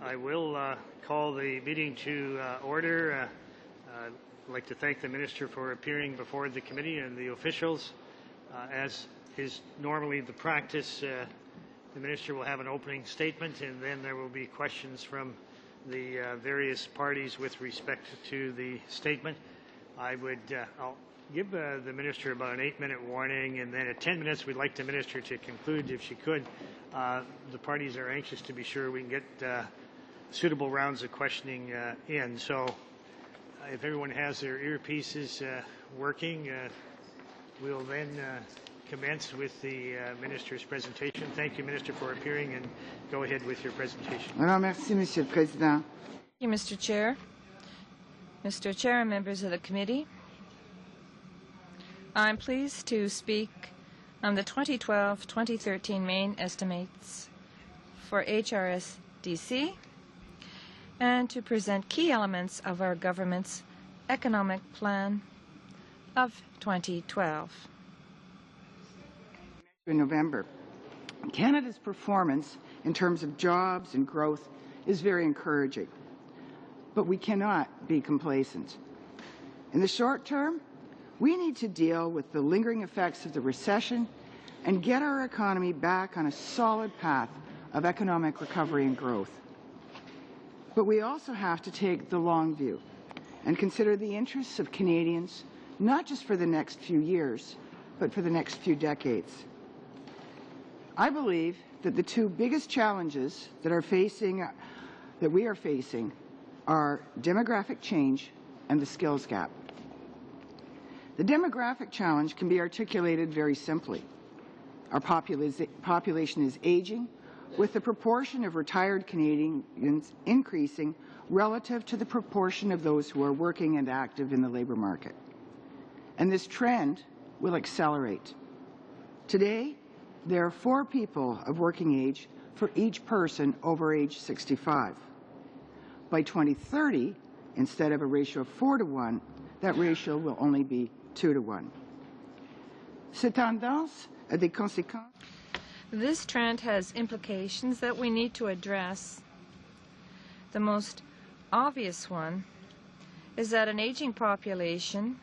I will call the meeting to order. I'd like to thank the Minister for appearing before the committee and the officials. As is normally the practice, the Minister will have an opening statement and then there will be questions from the various parties with respect to the statement. I'll give the Minister about an 8-minute warning, and then at 10 minutes we'd like the Minister to conclude if she could. The parties are anxious to be sure we can get suitable rounds of questioning in. So if everyone has their earpieces working, we'll then commence with the Minister's presentation. Thank you, Minister, for appearing, and go ahead with your presentation. Merci, Monsieur le Président. Thank you, Mr. Chair. Mr. Chair and members of the committee, I'm pleased to speak on the 2012-2013 main estimates for HRSDC and to present key elements of our government's economic plan of 2012. In November, Canada's performance in terms of jobs and growth is very encouraging, but we cannot be complacent. In the short term, we need to deal with the lingering effects of the recession and get our economy back on a solid path of economic recovery and growth. But we also have to take the long view and consider the interests of Canadians, not just for the next few years, but for the next few decades. I believe that the two biggest challenges that we are facing are demographic change and the skills gap. The demographic challenge can be articulated very simply. Our population is aging, with the proportion of retired Canadians increasing relative to the proportion of those who are working and active in the labour market. And this trend will accelerate. Today, there are 4 people of working age for each person over age 65. By 2030, instead of a ratio of 4 to 1, that ratio will only be 2 to 1. Cette tendance a des conséquences. This trend has implications that we need to address. The most obvious one is that an aging population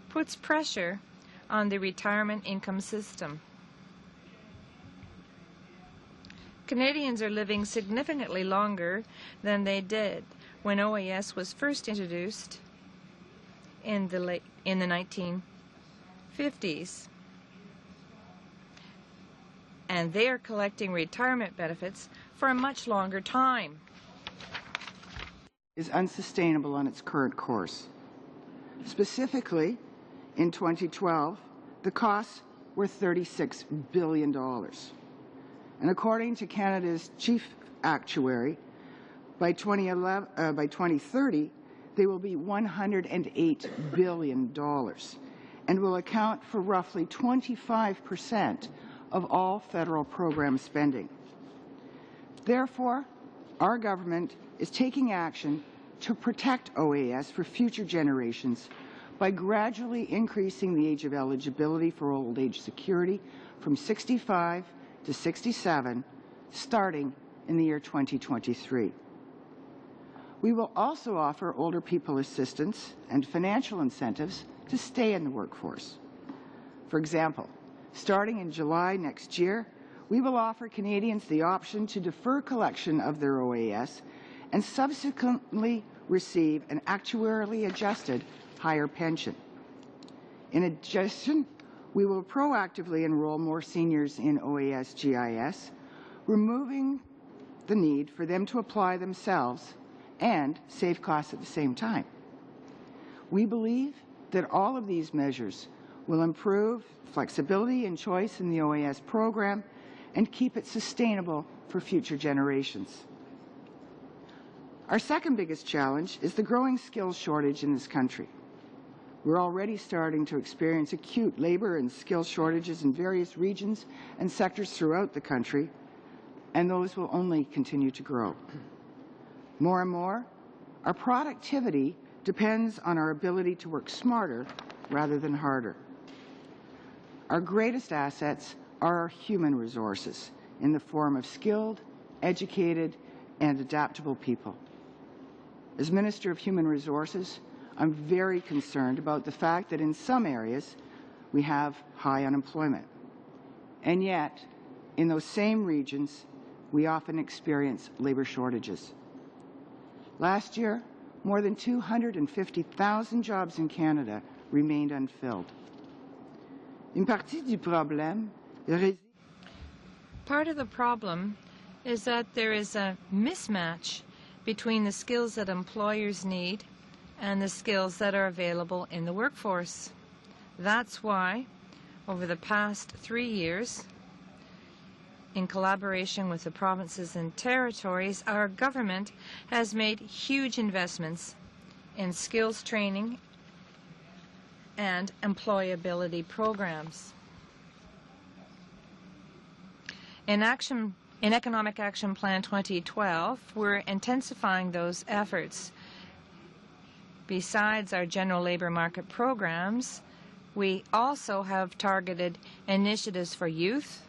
puts pressure on the retirement income system. Canadians are living significantly longer than they did when OAS was first introduced in the 1950s. And they are collecting retirement benefits for a much longer time. Is unsustainable on its current course. Specifically, in 2012, the costs were $36 billion. And according to Canada's chief actuary, by 2030, they will be $108 billion and will account for roughly 25% of all federal program spending. Therefore, our government is taking action to protect OAS for future generations by gradually increasing the age of eligibility for old age security from 65 to 67, starting in the year 2023. We will also offer older people assistance and financial incentives to stay in the workforce. For example, starting in July next year, we will offer Canadians the option to defer collection of their OAS and subsequently receive an actuarially adjusted higher pension. In addition, we will proactively enroll more seniors in OAS GIS, removing the need for them to apply themselves and save costs at the same time. We believe that all of these measures will improve flexibility and choice in the OAS program and keep it sustainable for future generations. Our second biggest challenge is the growing skills shortage in this country. We're already starting to experience acute labour and skills shortages in various regions and sectors throughout the country, and those will only continue to grow. More and more, our productivity depends on our ability to work smarter rather than harder. Our greatest assets are our human resources in the form of skilled, educated, and adaptable people. As Minister of Human Resources, I'm very concerned about the fact that in some areas we have high unemployment. And yet, in those same regions, we often experience labor shortages. Last year, more than 250,000 jobs in Canada remained unfilled. Une partie du problème réside. Part of the problem is that there is a mismatch between the skills that employers need and the skills that are available in the workforce. That's why, over the past 3 years, in collaboration with the provinces and territories, our government has made huge investments in skills training and employability programs. In Economic Action Plan 2012, we're intensifying those efforts. Besides our general labor market programs, we also have targeted initiatives for youth,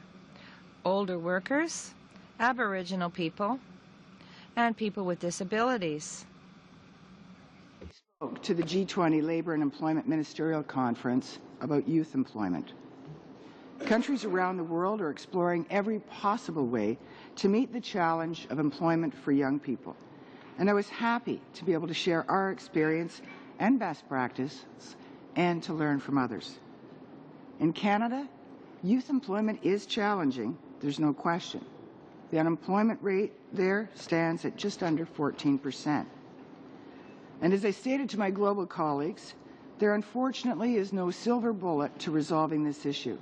older workers, Aboriginal people, and people with disabilities. I spoke to the G20 Labour and Employment Ministerial Conference about youth employment. Countries around the world are exploring every possible way to meet the challenge of employment for young people. And I was happy to be able to share our experience and best practices and to learn from others. In Canada, youth employment is challenging, there's no question. The unemployment rate there stands at just under 14%. And as I stated to my global colleagues, there unfortunately is no silver bullet to resolving this issue.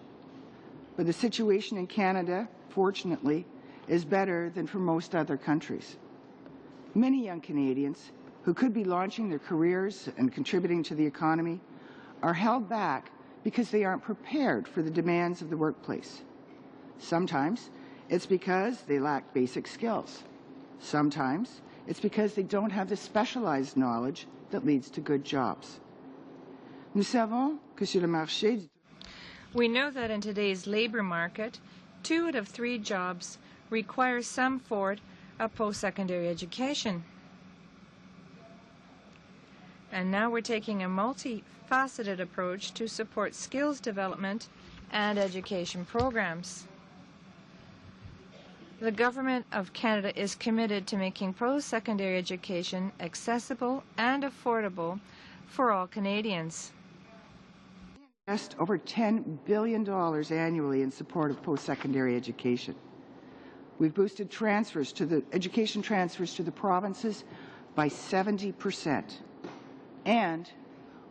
But the situation in Canada, fortunately, is better than for most other countries. Many young Canadians who could be launching their careers and contributing to the economy are held back because they aren't prepared for the demands of the workplace. Sometimes it's because they lack basic skills. Sometimes it's because they don't have the specialized knowledge that leads to good jobs. Nous savons que sur le marché du We know that in today's labor market, 2 out of 3 jobs require some sort of post-secondary education. And now we're taking a multifaceted approach to support skills development and education programs. The Government of Canada is committed to making post-secondary education accessible and affordable for all Canadians. invest over $10 billion annually in support of post-secondary education. We've boosted education transfers to the provinces by 70%. And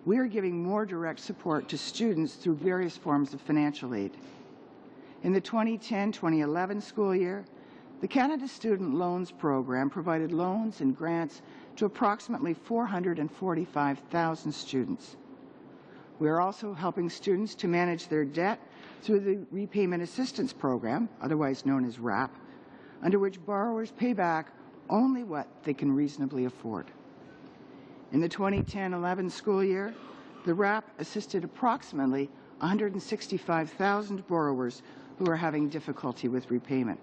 we are giving more direct support to students through various forms of financial aid. In the 2010-2011 school year, the Canada Student Loans Program provided loans and grants to approximately 445,000 students. We are also helping students to manage their debt through the Repayment Assistance Program, otherwise known as RAP, under which borrowers pay back only what they can reasonably afford. In the 2010-11 school year, the RAP assisted approximately 165,000 borrowers who are having difficulty with repayment.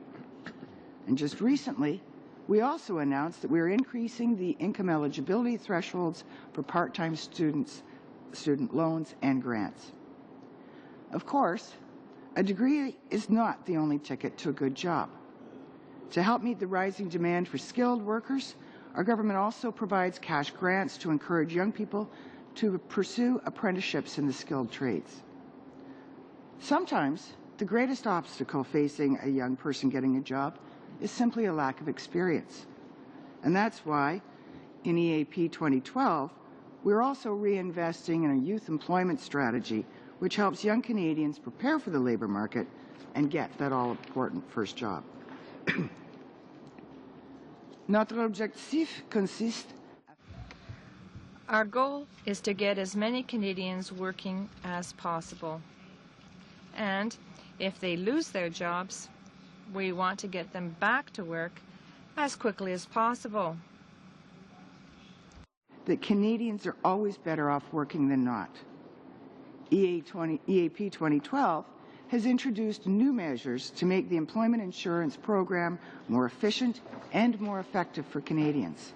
And just recently, we also announced that we are increasing the income eligibility thresholds for part-time student loans and grants. Of course, a degree is not the only ticket to a good job. To help meet the rising demand for skilled workers, our government also provides cash grants to encourage young people to pursue apprenticeships in the skilled trades. Sometimes, the greatest obstacle facing a young person getting a job is simply a lack of experience. And that's why, in EAP 2012, we're also reinvesting in a youth employment strategy which helps young Canadians prepare for the labour market and get that all-important first job. Notre objectif consiste. Our goal is to get as many Canadians working as possible. And if they lose their jobs, we want to get them back to work as quickly as possible. That Canadians are always better off working than not. EAP 2012 has introduced new measures to make the employment insurance program more efficient and more effective for Canadians.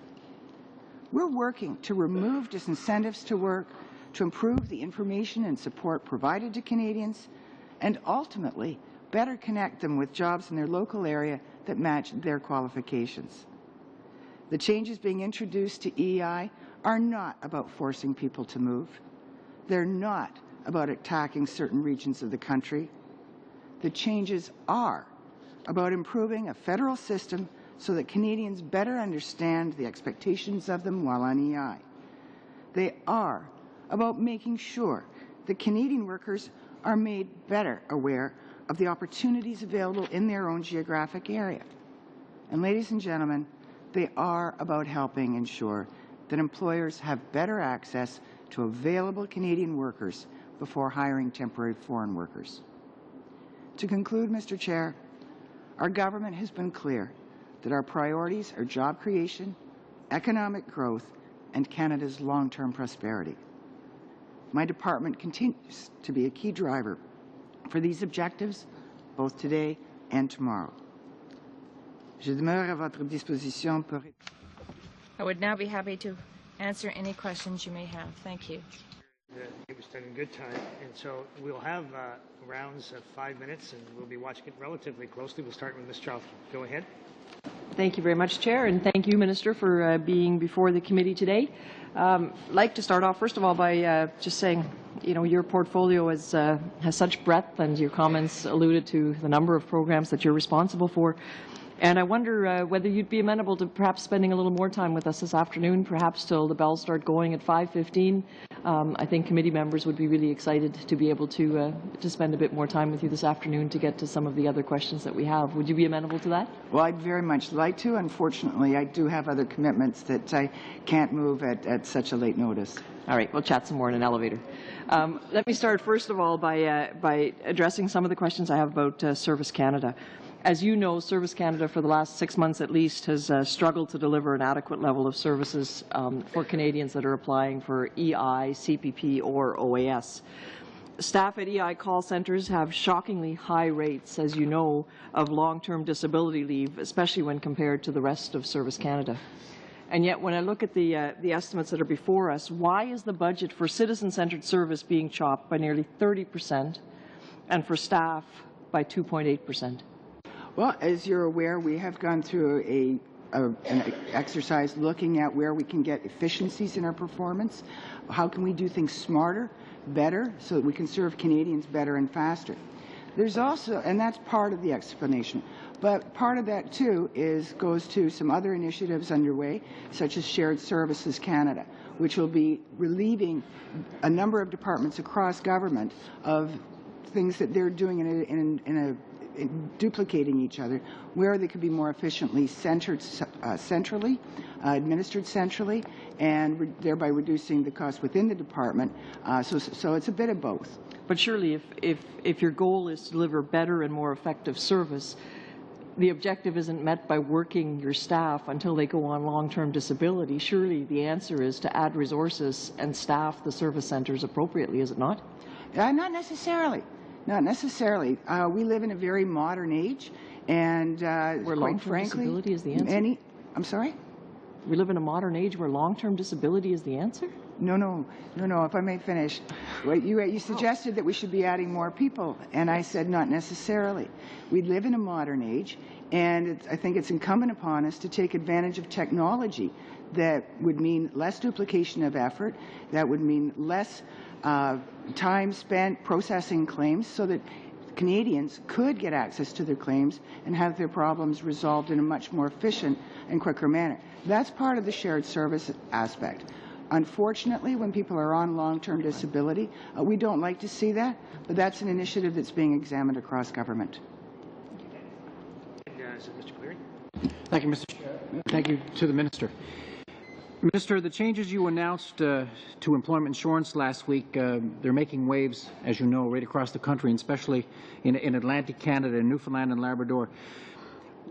We're working to remove disincentives to work, to improve the information and support provided to Canadians, and ultimately better connect them with jobs in their local area that match their qualifications. The changes being introduced to EI are not about forcing people to move. They're not about attacking certain regions of the country. The changes are about improving a federal system so that Canadians better understand the expectations of them while on EI. They are about making sure that Canadian workers are made better aware of the opportunities available in their own geographic area. And ladies and gentlemen, they are about helping ensure that employers have better access to available Canadian workers before hiring temporary foreign workers. To conclude, Mr. Chair, our government has been clear that our priorities are job creation, economic growth, and Canada's long-term prosperity. My department continues to be a key driver for these objectives, both today and tomorrow. Je demeure à votre disposition pour... I would now be happy to answer any questions you may have. Thank you. It was done in good time, and so we'll have rounds of 5 minutes, and we'll be watching it relatively closely. We'll start with Ms. Charlton. Go ahead. Thank you very much, Chair, and thank you, Minister, for being before the committee today. I'd like to start off, first of all, by just saying, you know, your portfolio has such breadth, and your comments alluded to the number of programs that you're responsible for. And I wonder whether you'd be amenable to perhaps spending a little more time with us this afternoon, perhaps till the bells start going at 5:15. I think committee members would be really excited to be able to spend a bit more time with you this afternoon to get to some of the other questions that we have. Would you be amenable to that? Well, I'd very much like to. Unfortunately, I do have other commitments that I can't move at such a late notice. All right, we'll chat some more in an elevator. Let me start, first of all, by addressing some of the questions I have about Service Canada. As you know, Service Canada, for the last 6 months at least, has struggled to deliver an adequate level of services for Canadians that are applying for EI, CPP, or OAS. Staff at EI call centres have shockingly high rates, as you know, of long-term disability leave, especially when compared to the rest of Service Canada. And yet, when I look at the estimates that are before us, why is the budget for citizen-centred service being chopped by nearly 30% and for staff by 2.8%? Well, as you're aware, we have gone through an exercise looking at where we can get efficiencies in our performance. How can we do things smarter, better, so that we can serve Canadians better and faster? There's also, and that's part of the explanation, but part of that too goes to some other initiatives underway, such as Shared Services Canada, which will be relieving a number of departments across government of things that they're doing in duplicating each other, where they could be more efficiently centered centrally, administered centrally, and thereby reducing the cost within the department. So it's a bit of both. But surely, if your goal is to deliver better and more effective service, the objective isn't met by working your staff until they go on long-term disability. Surely the answer is to add resources and staff the service centres appropriately, is it not? Not necessarily. Not necessarily. We live in a very modern age, and where quite frankly, disability is the answer? I'm sorry? We live in a modern age where long-term disability is the answer? No. If I may finish. You suggested that we should be adding more people, and I said not necessarily. We live in a modern age, and I think it's incumbent upon us to take advantage of technology that would mean less duplication of effort, that would mean less time spent processing claims, so that Canadians could get access to their claims and have their problems resolved in a much more efficient and quicker manner. That's part of the shared service aspect. Unfortunately, when people are on long-term disability, we don't like to see that, but that's an initiative that's being examined across government. Mr. Cleary. Thank you, Mr. Chair. Thank you to the Minister. Minister, the changes you announced to employment insurance last week, they're making waves, as you know, right across the country, and especially in Atlantic Canada, Newfoundland and Labrador.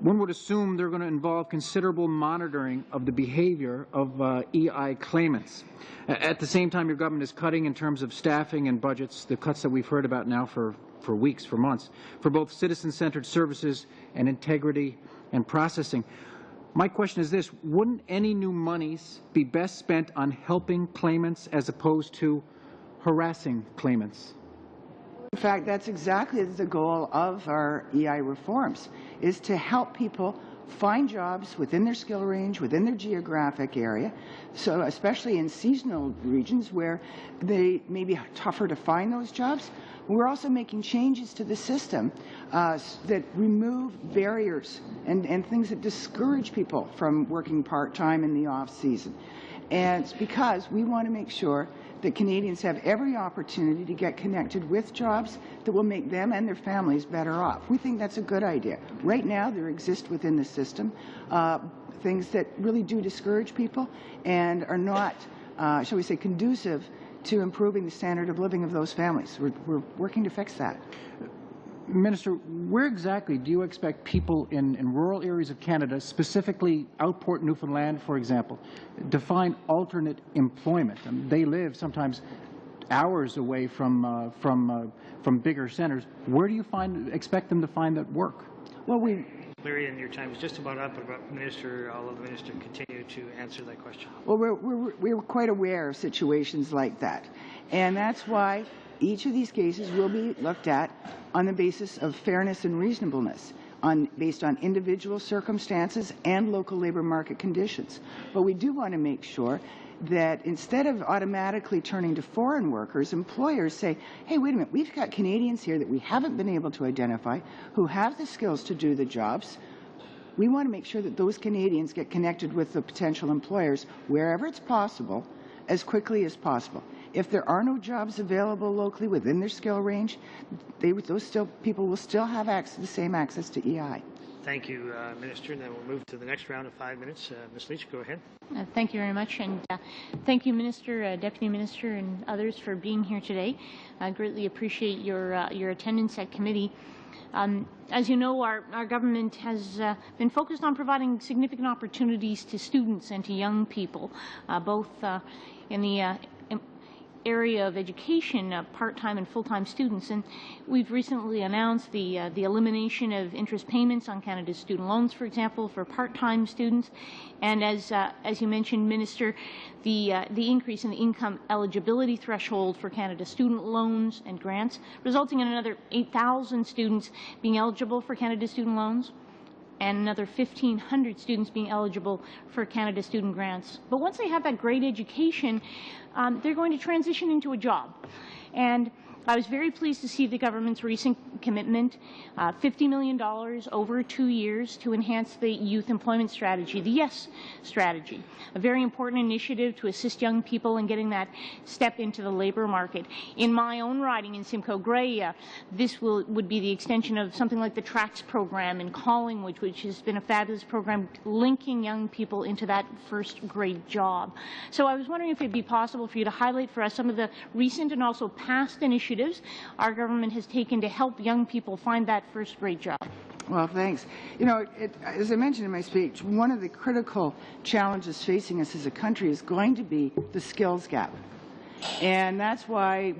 One would assume they're going to involve considerable monitoring of the behavior of EI claimants. At the same time, your government is cutting in terms of staffing and budgets, the cuts that we've heard about now for for weeks, for months, for both citizen-centered services and integrity and processing. My question is this: wouldn't any new monies be best spent on helping claimants as opposed to harassing claimants? In fact, that's exactly the goal of our EI reforms, is to help people find jobs within their skill range, within their geographic area, so especially in seasonal regions where they may be tougher to find those jobs. We're also making changes to the system that remove barriers and things that discourage people from working part-time in the off-season. And it's because we want to make sure that Canadians have every opportunity to get connected with jobs that will make them and their families better off. We think that's a good idea. Right now, there exist within the system things that really do discourage people and are not, shall we say, conducive to improving the standard of living of those families. We're working to fix that. Minister, where exactly do you expect people in rural areas of Canada, specifically Outport, Newfoundland, for example, to find alternate employment? They live sometimes hours away from bigger centers. Where do you expect them to find that work? Well, Larry, and your time is just about up, but I'll let the Minister continue to answer that question. Well, we're quite aware of situations like that, and that's why each of these cases will be looked at on the basis of fairness and reasonableness, based on individual circumstances and local labor market conditions. But we do want to make sure that instead of automatically turning to foreign workers, employers say, hey, wait a minute, we've got Canadians here that we haven't been able to identify who have the skills to do the jobs. We want to make sure that those Canadians get connected with the potential employers wherever it's possible, as quickly as possible. If there are no jobs available locally within their skill range, those people will still have the same access to EI. Thank you, Minister. And then we'll move to the next round of 5 minutes. Ms. Leach, go ahead. Thank you very much, and thank you, Minister, Deputy Minister, and others for being here today. I greatly appreciate your attendance at committee. As you know, our government has been focused on providing significant opportunities to students and to young people, both in the area of education, part-time and full-time students, and we've recently announced the elimination of interest payments on Canada's student loans, for example, for part-time students, and as you mentioned, Minister, the increase in the income eligibility threshold for Canada's student loans and grants, resulting in another 8,000 students being eligible for Canada's student loans, and another 1,500 students being eligible for Canada student grants. But once they have that great education, they're going to transition into a job. And I was very pleased to see the government's recent commitment, $50 million over 2 years to enhance the youth employment strategy, the YES strategy, a very important initiative to assist young people in getting that step into the labor market. In my own riding in Simcoe Grey, this would be the extension of something like the TRACS program in Collingwood, which has been a fabulous program linking young people into that first grade job. So I was wondering if it would be possible for you to highlight for us some of the recent and also past initiatives our government has taken to help young people find that first grade job. Well, thanks. You know, as I mentioned in my speech, one of the critical challenges facing us as a country is going to be the skills gap. And that's why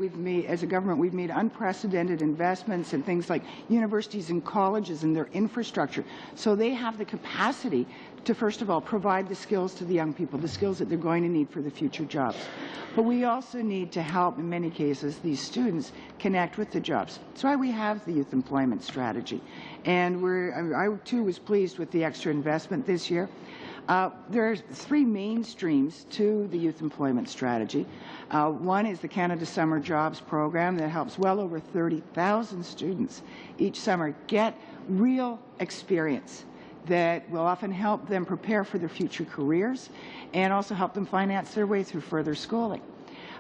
as a government, we've made unprecedented investments in things like universities and colleges and their infrastructure, so they have the capacity to, first of all, provide the skills to the young people, the skills that they're going to need for the future jobs. But we also need to help, in many cases, these students connect with the jobs. That's why we have the youth employment strategy. And I, too, was pleased with the extra investment this year. There are 3 main streams to the youth employment strategy. One is the Canada Summer Jobs program that helps well over 30,000 students each summer get real experience that will often help them prepare for their future careers and also help them finance their way through further schooling.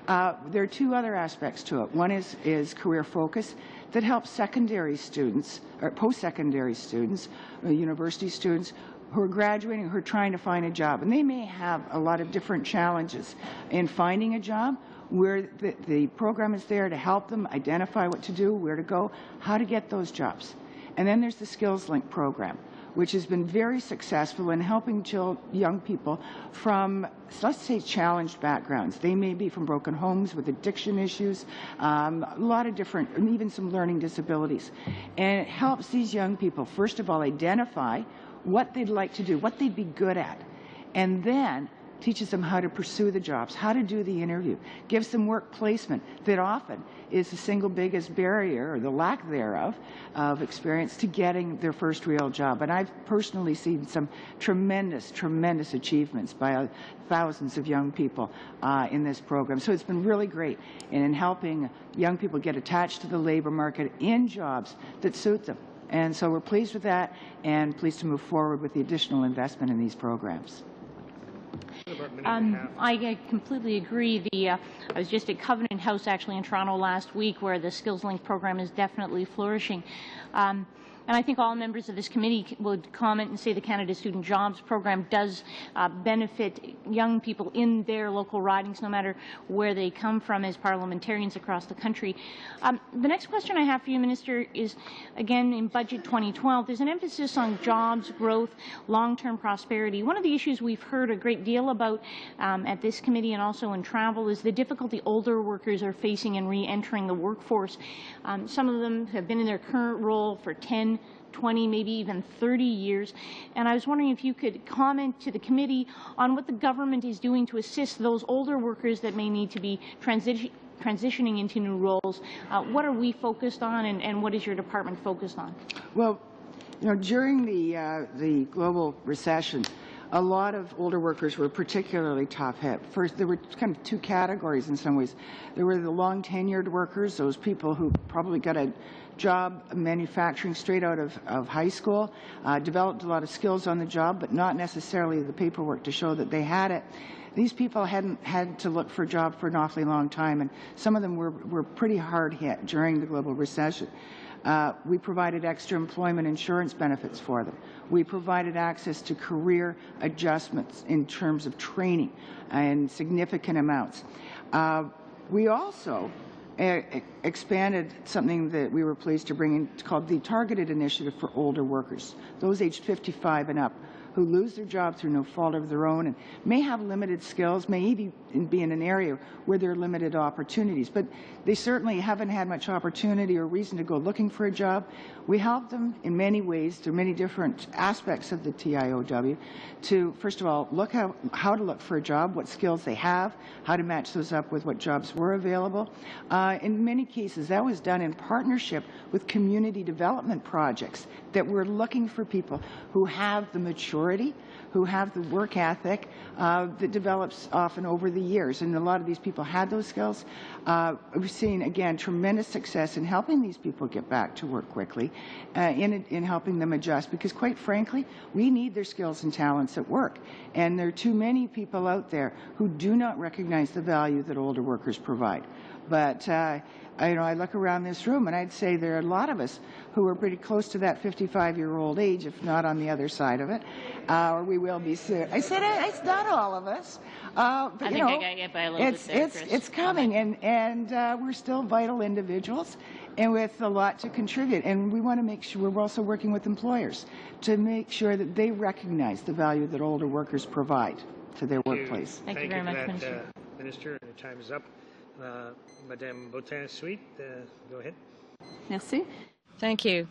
There are 2 other aspects to it. One is career focus that helps secondary students or post-secondary students, university students who are graduating, who are trying to find a job. And they may have a lot of different challenges in finding a job, where the program is there to help them identify what to do, where to go, how to get those jobs. And then there's the Skills Link program, which has been very successful in helping young people from, let's say, challenged backgrounds. They may be from broken homes with addiction issues, a lot of different, and even some learning disabilities. And it helps these young people, first of all, identify what they'd like to do, what they'd be good at, and then teaches them how to pursue the jobs, how to do the interview, gives them work placement that often is the single biggest barrier, or the lack thereof, of experience to getting their first real job. And I've personally seen some tremendous, tremendous achievements by thousands of young people in this program. So it's been really great in helping young people get attached to the labor market in jobs that suit them. And so we're pleased with that and pleased to move forward with the additional investment in these programs. I completely agree. I was just at Covenant House actually in Toronto last week, where the Skills Link program is definitely flourishing. And I think all members of this committee would comment and say the Canada Student Jobs Program does benefit young people in their local ridings, no matter where they come from, as parliamentarians across the country. The next question I have for you, Minister, is, again, in Budget 2012, there's an emphasis on jobs, growth, long-term prosperity. One of the issues we've heard a great deal about at this committee and also in travel is the difficulty older workers are facing in re-entering the workforce. Some of them have been in their current role for 10, 20, maybe even 30 years. And I was wondering if you could comment to the committee on what the government is doing to assist those older workers that may need to be transitioning into new roles. What are we focused on, and what is your department focused on? Well, you know, during the global recession, a lot of older workers were particularly tough hit. First, there were kind of two categories in some ways. There were the long-tenured workers, those people who probably got a job manufacturing straight out of high school, developed a lot of skills on the job, but not necessarily the paperwork to show that they had it. These people hadn't had to look for a job for an awfully long time, and some of them were pretty hard hit during the global recession. We provided extra employment insurance benefits for them. We provided access to career adjustments in terms of training in significant amounts. We also expanded something that we were pleased to bring in called the Targeted Initiative for Older Workers, those aged 55 and up, who lose their job through no fault of their own and may have limited skills, may even be in an area where there are limited opportunities, but they certainly haven't had much opportunity or reason to go looking for a job. We help them in many ways through many different aspects of the TIOW to, first of all, look how to look for a job, what skills they have, how to match those up with what jobs were available. In many cases, that was done in partnership with community development projects that were looking for people who have the maturity, who have the work ethic that develops often over the years. And a lot of these people had those skills. We've seen, again, tremendous success in helping these people get back to work quickly, in helping them adjust, because quite frankly, we need their skills and talents at work. And there are too many people out there who do not recognize the value that older workers provide. But I look around this room and I'd say there are a lot of us who are pretty close to that 55-year-old age, if not on the other side of it, or we will be soon. I said it's not all of us, but I think I got to get by a little bit there, Chris. It's coming, and we're still vital individuals and with a lot to contribute. And we want to make sure we're also working with employers to make sure that they recognize the value that older workers provide to their workplace. Thank you very much, Minister. Minister, your time is up. Madame Bottin-Sweet, go ahead. Merci. Thank you.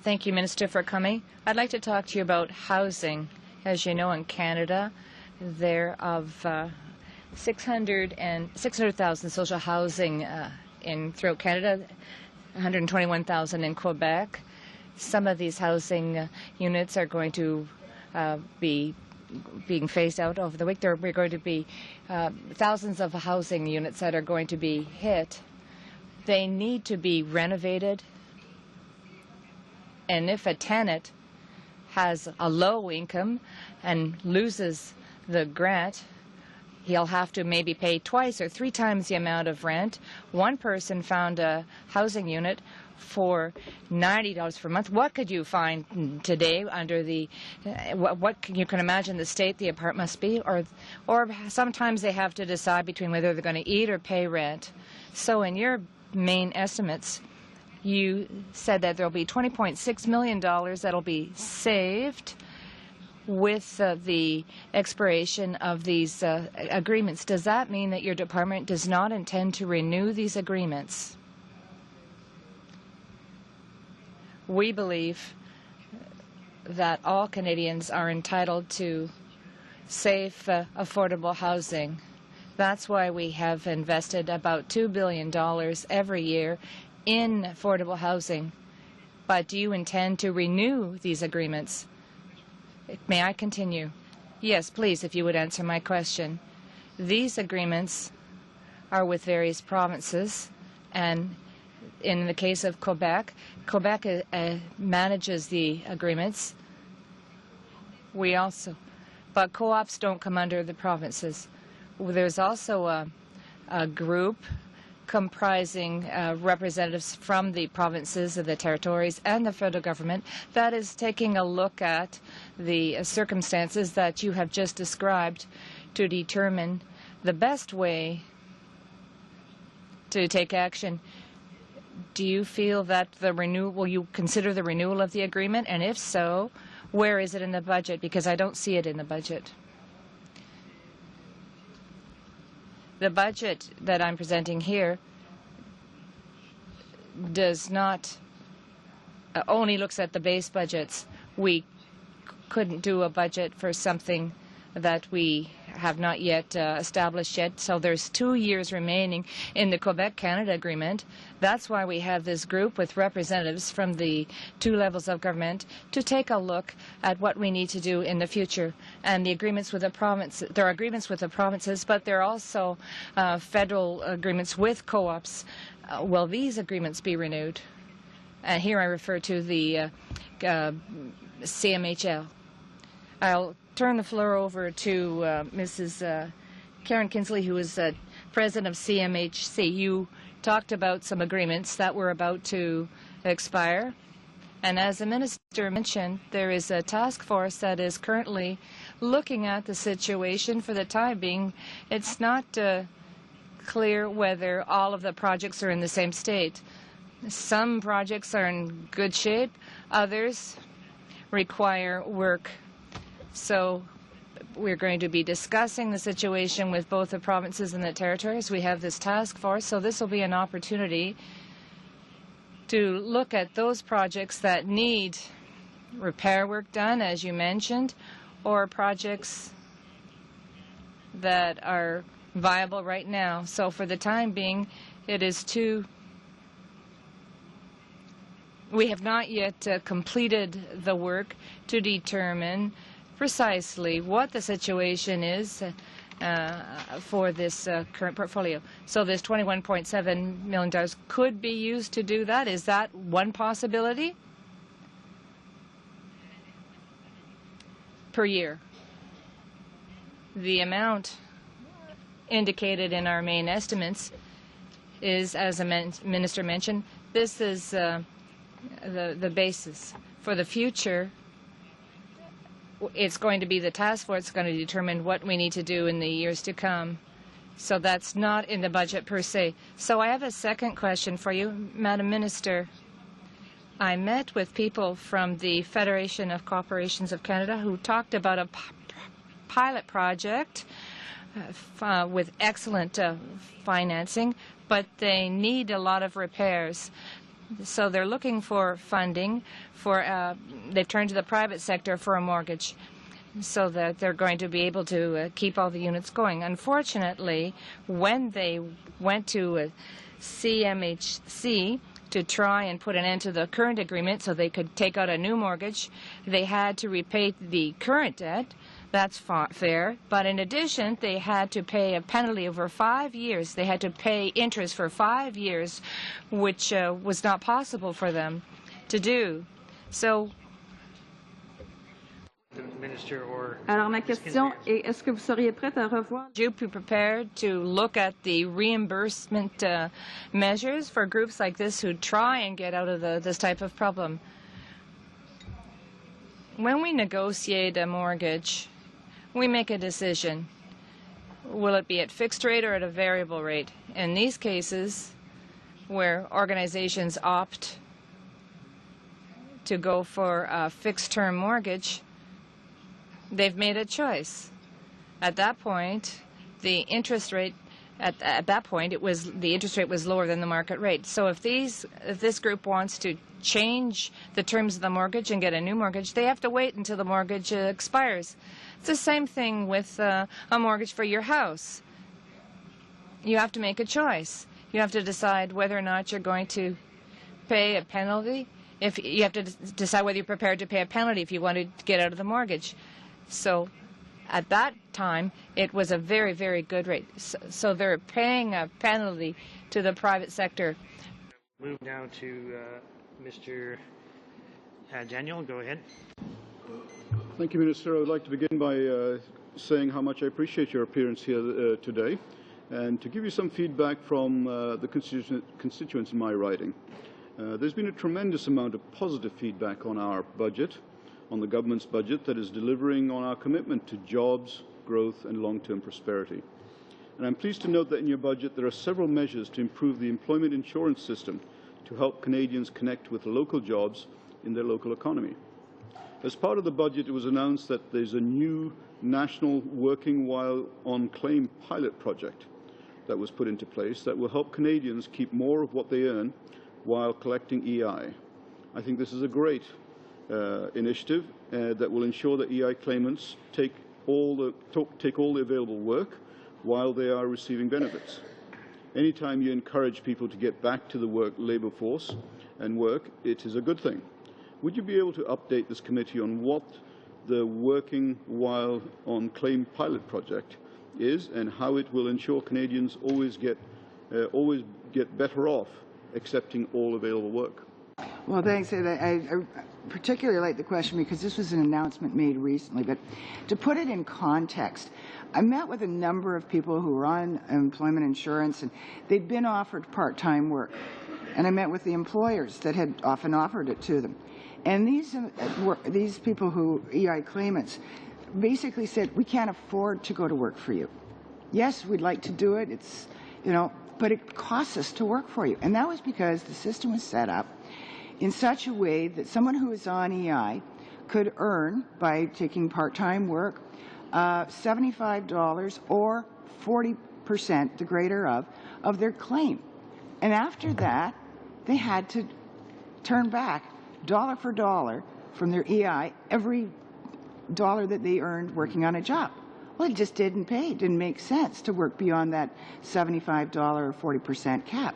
Thank you, Minister, for coming. I'd like to talk to you about housing. As you know, in Canada, there are 600,000 social housing throughout Canada, 121,000 in Quebec. Some of these housing units are going to be being phased out over the week. There are going to be thousands of housing units that are going to be hit. They need to be renovated. And if a tenant has a low income and loses the grant, he'll have to maybe pay twice or three times the amount of rent. One person found a housing unit for $90 per month. What could you find today under the, you can imagine the state the apartment must be, or sometimes they have to decide between whether they're going to eat or pay rent. So in your main estimates, You said that there will be $20.6 million that will be saved with the expiration of these agreements. Does that mean that your department does not intend to renew these agreements? We believe that all Canadians are entitled to safe, affordable housing. That's why we have invested about $2 billion every year in affordable housing. But do you intend to renew these agreements? May I continue? Yes, please, if you would answer my question. These agreements are with various provinces, and in the case of Quebec, Quebec manages the agreements. But co-ops don't come under the provinces. There's also a group comprising representatives from the provinces, the territories, and the federal government that is taking a look at the circumstances that you have just described to determine the best way to take action. Do you feel that will you consider the renewal of the agreement? And if so, where is it in the budget? Because I don't see it in the budget. The budget that I'm presenting here does not only looks at the base budgets. We couldn't do a budget for something that we have not yet established yet. So there's 2 years remaining in the Quebec-Canada agreement. That's why we have this group with representatives from the 2 levels of government to take a look at what we need to do in the future. And the agreements with the province, there are agreements with the provinces, but there are also federal agreements with co-ops. Will these agreements be renewed? And here I refer to the CMHL. I'll turn the floor over to Mrs. Karen Kinsley, who is president of CMHC. You talked about some agreements that were about to expire. And as the minister mentioned, there is a task force that is currently looking at the situation. For the time being, it's not clear whether all of the projects are in the same state. Some projects are in good shape, others require work. So we're going to be discussing the situation with both the provinces and the territories. We have this task force, so this will be an opportunity to look at those projects that need repair work done, as you mentioned, or projects that are viable right now. So for the time being, it is we have not yet completed the work to determine precisely what the situation is for this current portfolio. So this $21.7 million could be used to do that. Is that one possibility? Per year. The amount indicated in our main estimates is, as the minister mentioned, this is the basis. For the future, it's going to be the task force that's going to determine what we need to do in the years to come. So that's not in the budget per se. So I have a second question for you, Madam Minister. I met with people from the Federation of Corporations of Canada who talked about a pilot project with excellent financing, but they need a lot of repairs. So they're looking for funding for, they've turned to the private sector for a mortgage so that they're going to be able to keep all the units going. Unfortunately, when they went to CMHC to try and put an end to the current agreement so they could take out a new mortgage, they had to repay the current debt. That's fair. But in addition, they had to pay a penalty over 5 years. They had to pay interest for 5 years, which was not possible for them to do. So, the minister or Alors ma question est, est-ce que vous seriez prête à revoir? would you be prepared to look at the reimbursement measures for groups like this who try and get out of this type of problem? When we negotiate a mortgage, we make a decision. Will it be at fixed rate or at a variable rate? In these cases, where organizations opt to go for a fixed-term mortgage, they've made a choice. At that point, the interest rate the interest rate was lower than the market rate. So if this group wants to change the terms of the mortgage and get a new mortgage, they have to wait until the mortgage expires. It's the same thing with a mortgage for your house. You have to make a choice. You have to decide whether or not you're going to pay a penalty. If you have to decide whether you're prepared to pay a penalty if you want to get out of the mortgage. So at that time, it was a very, very good rate. So they're paying a penalty to the private sector. Move now to Mr. Daniel. Go ahead. Thank you, Minister. I would like to begin by saying how much I appreciate your appearance here today and to give you some feedback from the constituents in my riding. There's been a tremendous amount of positive feedback on our budget, on the government's budget that is delivering on our commitment to jobs, growth and long-term prosperity. And I'm pleased to note that in your budget there are several measures to improve the employment insurance system to help Canadians connect with local jobs in their local economy. As part of the budget, it was announced that there's a new national working while on claim pilot project that was put into place that will help Canadians keep more of what they earn while collecting EI. I think this is a great initiative that will ensure that EI claimants take all the available work while they are receiving benefits. Anytime you encourage people to get back to the labour force and work, it is a good thing. Would you be able to update this committee on what the Working While on Claim pilot project is and how it will ensure Canadians always get better off accepting all available work? Well, thanks. I particularly like the question because this was an announcement made recently. But to put it in context, I met with a number of people who were on employment insurance, and they'd been offered part-time work. And I met with the employers that had often offered it to them. And these people who, EI claimants, basically said, we can't afford to go to work for you. Yes, we'd like to do it. It's, but it costs us to work for you. And that was because the system was set up in such a way that someone who is on EI could earn, by taking part-time work, $75 or 40%, the greater of their claim. And after that, they had to turn back dollar for dollar from their EI every dollar that they earned working on a job. Well, it just didn't pay. It didn't make sense to work beyond that $75 or 40% cap.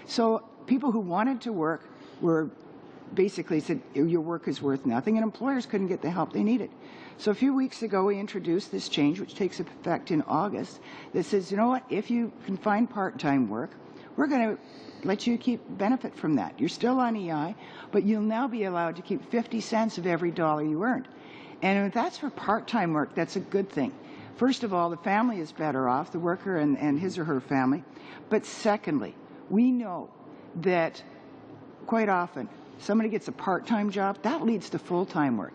So people who wanted to work were basically said, your work is worth nothing, and employers couldn't get the help they needed. So a few weeks ago, we introduced this change, which takes effect in August, that says, you know what, if you can find part-time work, we're going to let you keep benefit from that. You're still on EI, but you'll now be allowed to keep 50 cents of every dollar you earned. And if that's for part-time work, that's a good thing. First of all, the family is better off, the worker and his or her family. But secondly, we know that quite often somebody gets a part-time job, that leads to full-time work.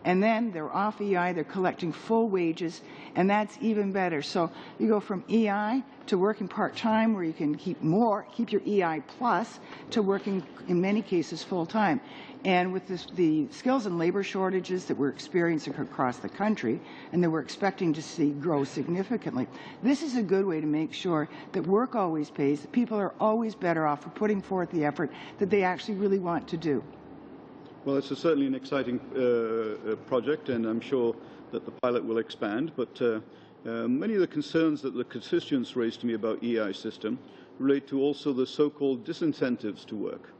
And then they're off EI, they're collecting full wages, and that's even better. So you go from EI to working part-time, where you can keep your EI plus, to working, in many cases, full-time. And with the skills and labor shortages that we're experiencing across the country, and that we're expecting to see grow significantly, this is a good way to make sure that work always pays, that people are always better off for putting forth the effort that they actually really want to do. Well, it's certainly an exciting project, and I'm sure that the pilot will expand. But many of the concerns that the constituents raised to me about EI system relate to also the so-called disincentives to work.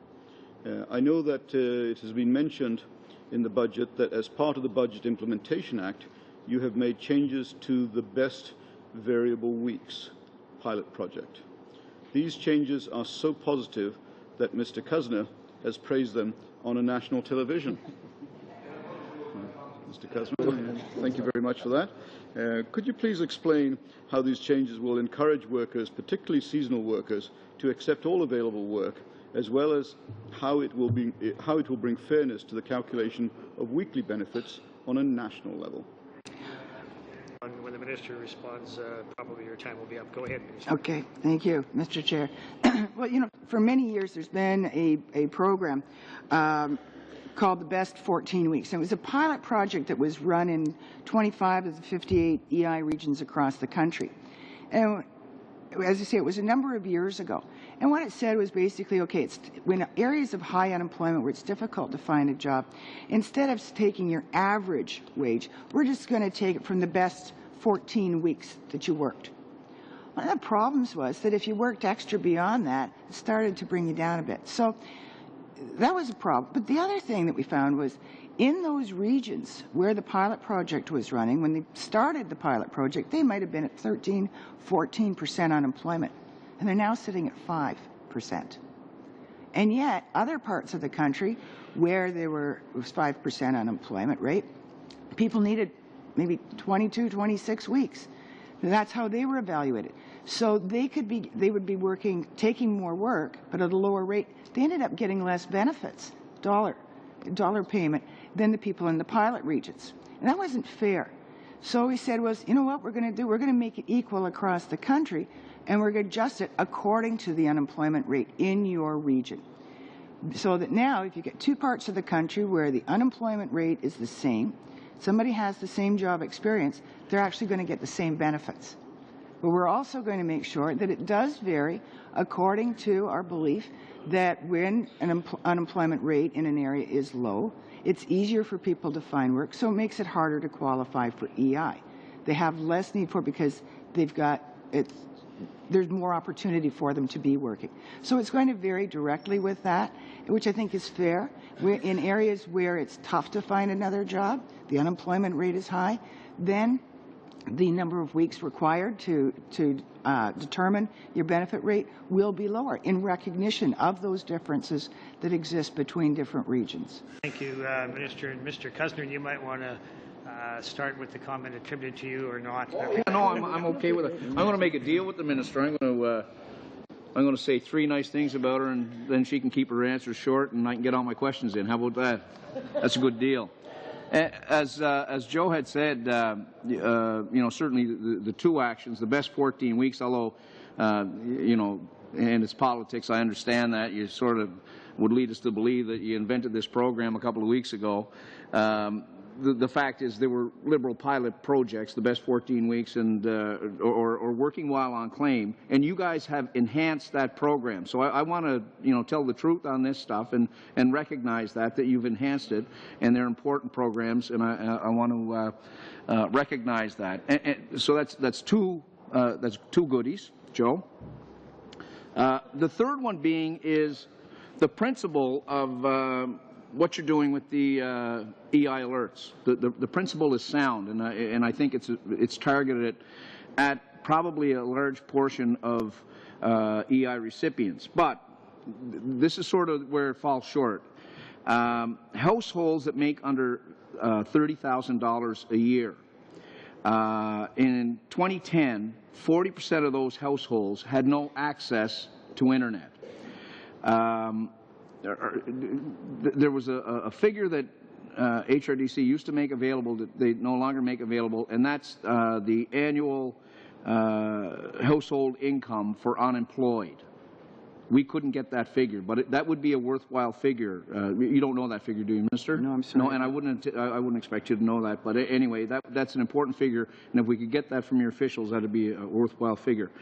I know that it has been mentioned in the budget that as part of the Budget Implementation Act, you have made changes to the Best Variable Weeks pilot project. These changes are so positive that Mr. Kuzner has praised them on a national television. Mr. Kuzner, thank you very much for that. Could you please explain how these changes will encourage workers, particularly seasonal workers, to accept all available work, as well as how it will bring fairness to the calculation of weekly benefits on a national level? When the the Minister responds, probably your time will be up. Go ahead, Minister. Okay, thank you, Mr. Chair. Well, for many years there's been a program called the Best 14 Weeks. And it was a pilot project that was run in 25 of the 58 EI regions across the country. And as I say, it was a number of years ago. And what it said was basically, okay, it's when areas of high unemployment where it's difficult to find a job, instead of taking your average wage, we're just going to take it from the best 14 weeks that you worked. One of the problems was that if you worked extra beyond that, it started to bring you down a bit. So that was a problem. But the other thing that we found was in those regions where the pilot project was running, when they started the pilot project, they might have been at 13, 14% unemployment. And they're now sitting at 5%. And yet, other parts of the country where it was 5% unemployment rate, people needed maybe 22, 26 weeks. That's how they were evaluated. So they would be working, taking more work, but at a lower rate. They ended up getting less benefits, dollar payment, than the people in the pilot regions. And that wasn't fair. So we said was, you know what we're going to do? We're going to make it equal across the country, and we're going to adjust it according to the unemployment rate in your region. So that now, if you get two parts of the country where the unemployment rate is the same, somebody has the same job experience, they're actually going to get the same benefits. But we're also going to make sure that it does vary according to our belief that when an unemployment rate in an area is low, it's easier for people to find work, so it makes it harder to qualify for EI. They have less need for it because there's more opportunity for them to be working. So it's going to vary directly with that, which I think is fair. In areas where it's tough to find another job, the unemployment rate is high, then the number of weeks required to determine your benefit rate will be lower in recognition of those differences that exist between different regions. Thank you, Minister. And Mr. Cusner, you might want to start with the comment attributed to you or not. Yeah, no, I'm okay with it. I'm going to make a deal with the Minister. I'm going to say 3 nice things about her, and then she can keep her answers short, and I can get all my questions in. How about that? That's a good deal. As Joe had said, certainly the 2 actions, the best 14 weeks, although, and it's politics, I understand that. You sort of would lead us to believe that you invented this program a couple of weeks ago. The fact is there were Liberal pilot projects, the best 14 weeks, and or working while on claim, and you guys have enhanced that program. So I want to tell the truth on this stuff and recognize that you've enhanced it, and they're important programs, and I want to recognize that. And so that's two goodies, Joe. The third one being is the principle of what you're doing with the EI alerts. The principle is sound, and I think it's targeted at probably a large portion of EI recipients. But this is sort of where it falls short. Households that make under $30,000 a year. In 2010, 40% of those households had no access to Internet. There was a figure that HRDC used to make available that they no longer make available, and that's the annual household income for unemployed. We couldn't get that figure, but that would be a worthwhile figure. You don't know that figure, do you, Minister? No, I'm sorry. No, and I wouldn't expect you to know that. But anyway, that's an important figure, and if we could get that from your officials, that'd be a worthwhile figure.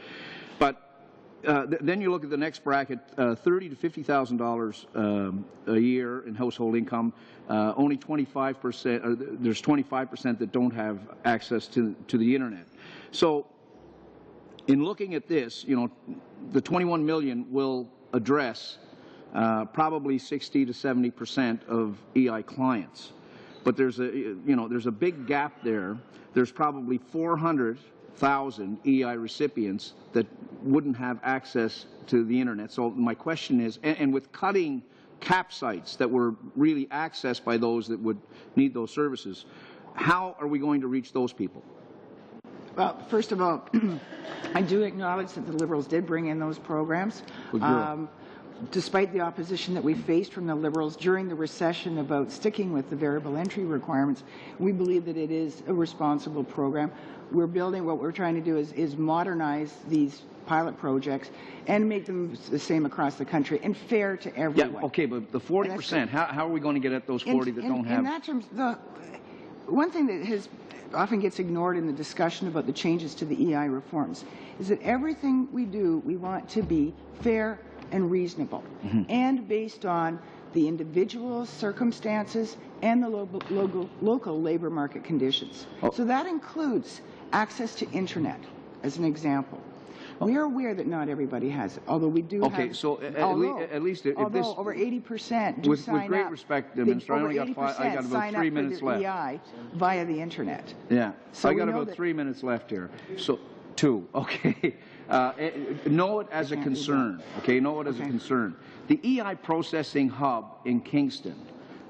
But then you look at the next bracket, $30,000 to $50,000 a year in household income. Only 25%. There's 25% that don't have access to the internet. So, in looking at this, the 21 million will address probably 60 to 70% of EI clients. But there's a big gap there. There's probably 400,000 EI recipients that wouldn't have access to the internet. So my question is, and with cutting cap sites that were really accessed by those that would need those services, how are we going to reach those people? Well, first of all, I do acknowledge that the Liberals did bring in those programs. despite the opposition that we faced from the Liberals during the recession about sticking with the variable entry requirements, we believe that it is a responsible program. We're building, what we're trying to do is modernize these pilot projects and make them the same across the country and fair to everyone. Yeah, okay, but the 40%, how are we going to get at those 40 that don't have? In that terms, one thing that often gets ignored in the discussion about the changes to the EI reforms is that everything we do, we want to be fair and reasonable, and based on the individual circumstances and the local labor market conditions. So that includes access to internet, as an example. We are aware that not everybody has it, although we do have. Okay, so at least if this, over 80% do sign up. With great respect, Minister, I only got about 3 minutes left. EI via the internet. Yeah, so I got about 3 minutes left here. So 2, okay. Know it as a concern. Okay, know it as a concern. The EI processing hub in Kingston.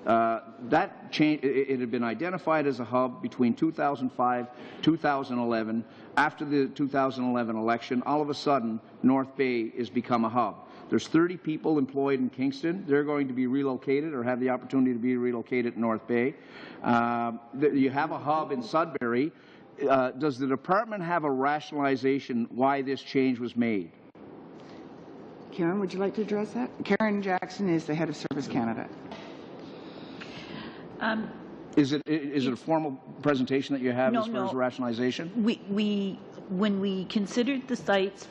That change, it had been identified as a hub between 2005, 2011. After the 2011 election, all of a sudden, North Bay has become a hub. There's 30 people employed in Kingston. They're going to be relocated or have the opportunity to be relocated in North Bay. You have a hub in Sudbury. Does the department have a rationalization why this change was made? Karen, would you like to address that? Karen Jackson is the head of Service Canada. Is it a formal presentation that you have as far as rationalization? When we considered the sites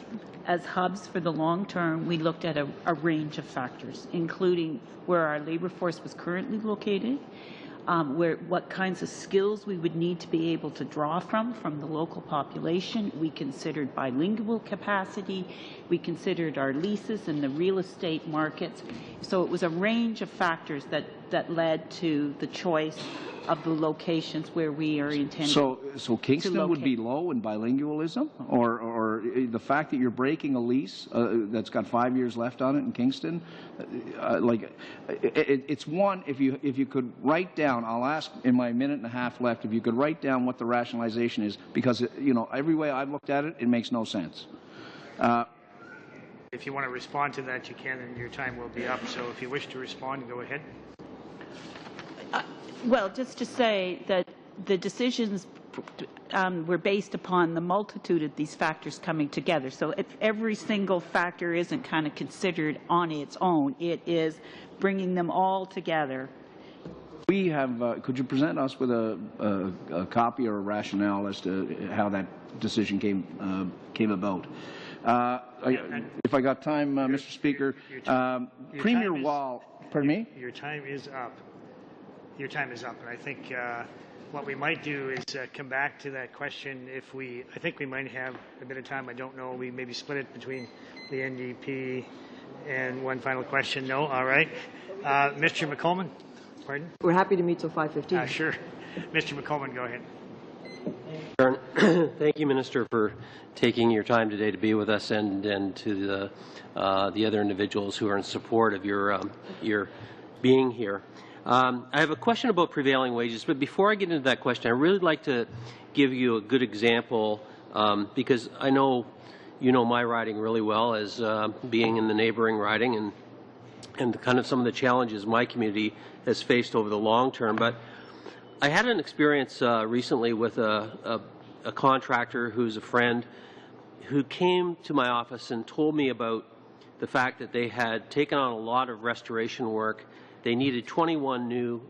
as hubs for the long term, we looked at a range of factors, including where our labor force was currently located, what kinds of skills we would need to be able to draw from the local population. We considered bilingual capacity. We considered our leases and the real estate markets. So it was a range of factors that led to the choice of the locations where we are intending. So Kingston would be low in bilingualism, or the fact that you're breaking a lease that's got 5 years left on it in Kingston, it's one. If you could write down, I'll ask in my minute and a half left, if you could write down what the rationalization is, because every way I've looked at it, it makes no sense. If you want to respond to that, you can, and your time will be up. So if you wish to respond, go ahead. Well, just to say that the decisions were based upon the multitude of these factors coming together. So if every single factor isn't kind of considered on its own, it is bringing them all together. We have. Could you present us with a copy or a rationale as to how that decision came about? If I got time, Mr. Speaker, Premier Wall. Pardon me. Your time is up. Your time is up, and I think what we might do is come back to that question I think we might have a bit of time. I don't know. We maybe split it between the NDP and one final question. No? All right. Mr. McColeman, pardon? We're happy to meet till 5:15. Sure. Mr. McColeman, go ahead. Thank you, Minister, for taking your time today to be with us, and to the other individuals who are in support of your being here. I have a question about prevailing wages, but before I get into that question, I'd really like to give you a good example, because I know you know my riding really well as being in the neighboring riding, and kind of some of the challenges my community has faced over the long term. But I had an experience recently with a contractor who's a friend who came to my office and told me about the fact that they had taken on a lot of restoration work. They needed 21 new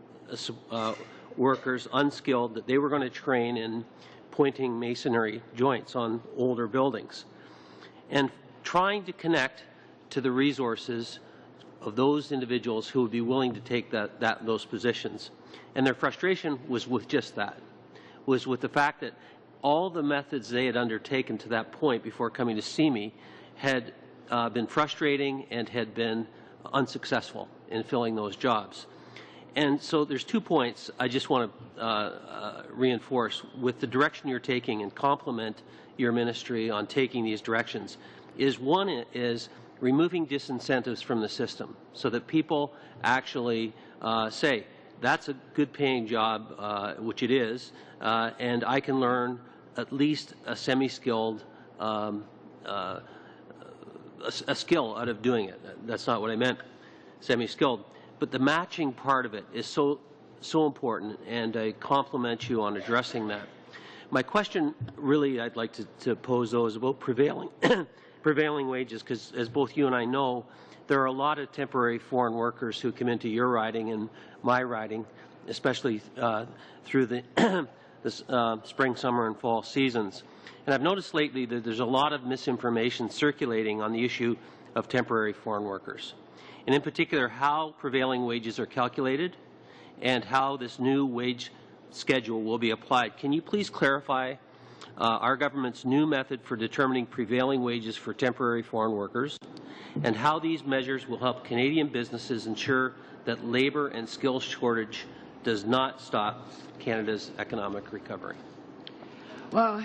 workers, unskilled, that they were going to train in pointing masonry joints on older buildings, and trying to connect to the resources of those individuals who would be willing to take those positions. And their frustration was with just that, was with the fact that all the methods they had undertaken to that point before coming to see me had been frustrating and had been unsuccessful in filling those jobs. And so there's 2 points I just want to reinforce with the direction you're taking and compliment your ministry on taking these directions. One is removing disincentives from the system so that people actually say, that's a good paying job, which it is, and I can learn at least a semi-skilled a skill out of doing it. That's not what I meant, semi-skilled. But the matching part of it is so important, and I compliment you on addressing that. My question, really, I'd like to pose, though, is about prevailing prevailing wages, because as both you and I know, there are a lot of temporary foreign workers who come into your riding and my riding, especially through the spring, summer, and fall seasons. And I've noticed lately that there's a lot of misinformation circulating on the issue of temporary foreign workers, and in particular how prevailing wages are calculated and how this new wage schedule will be applied. Can you please clarify our government's new method for determining prevailing wages for temporary foreign workers, and how these measures will help Canadian businesses ensure that labour and skills shortage does not stop Canada's economic recovery? Well,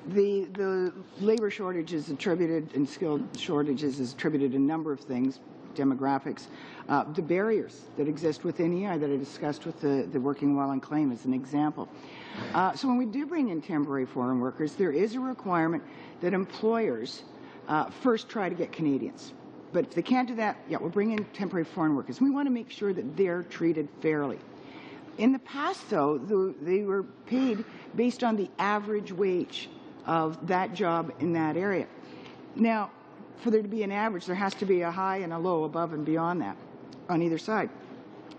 the labour shortage is attributed, and skilled shortages is attributed to a number of things, demographics, the barriers that exist within EI that I discussed with the working while on claim as an example. So when we do bring in temporary foreign workers, there is a requirement that employers first try to get Canadians. But if they can't do that, yeah, we'll bring in temporary foreign workers. We want to make sure that they're treated fairly. In the past, though, they were paid based on the average wage of that job in that area. Now, for there to be an average, there has to be a high and a low above and beyond that on either side.